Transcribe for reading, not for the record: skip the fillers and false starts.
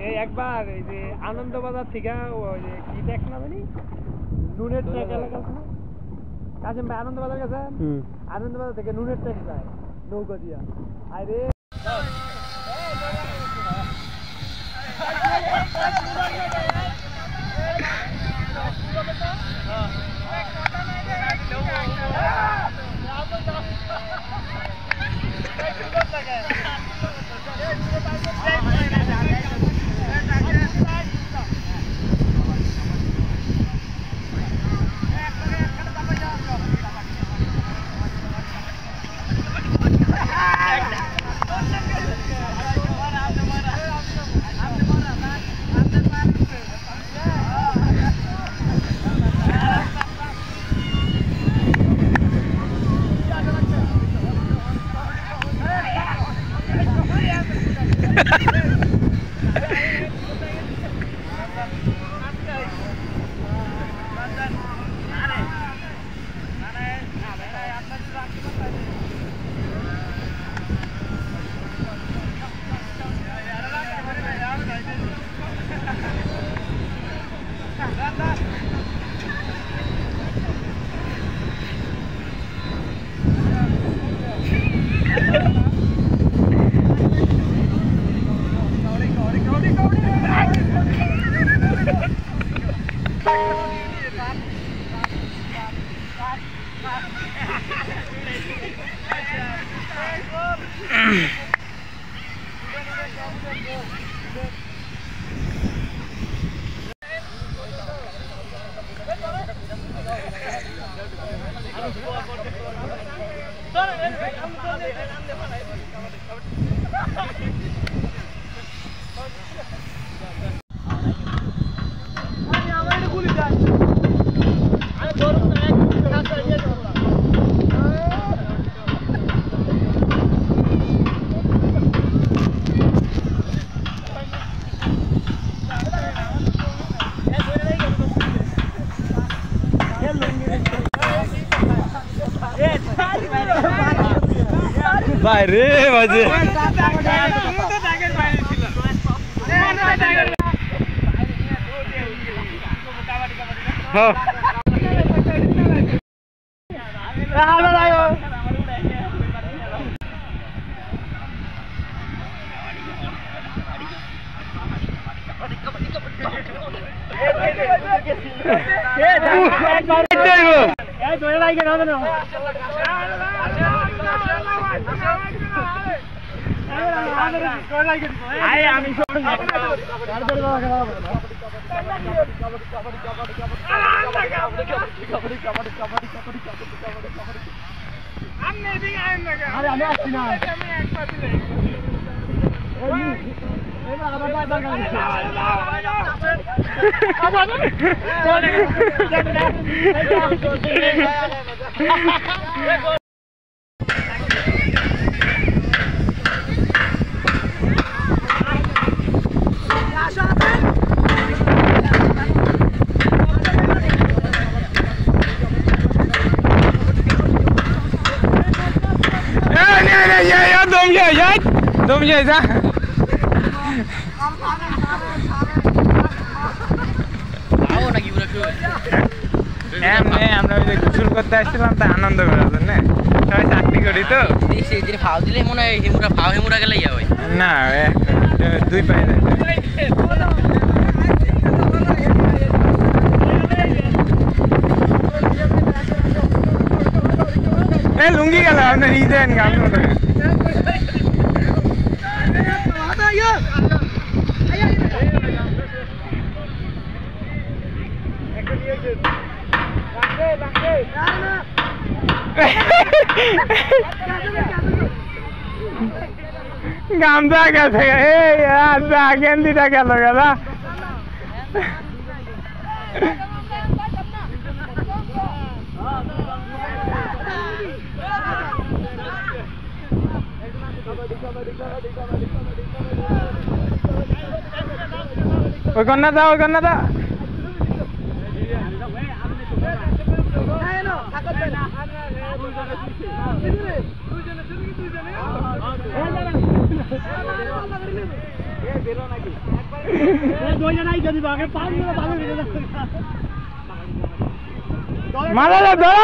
এই একবার এই যে আনন্দবাজার থেকে ওই যে কি ট্যাক্স না জানি নুনের ট্যাক্স এলাকা আছে না কাশিম ভাই আনন্দবাজার গেছেন আনন্দবাজার থেকে নুনের ট্যাক্স যায় নৌকা দিয়া আরে বাইরে বাজে Dom ye ra. Aao naki pura kyo. আমরা ওই যে গোসল করতে আসছিলাম তা আনন্দ করার জন্য সবাই চাকরি করি তো সেই দিন ফাও দিলে মনে হয় হিমুরা ফাও হিমুরা গেলে ইয়া হয় না দুই পায়ে যায় এই লুঙ্গি গেল আপনার ইদেন গান গামছা গেছে গেন্দিটা গেল গেল ওই কন্যা দা ওই কন্যা দা মারা ধরো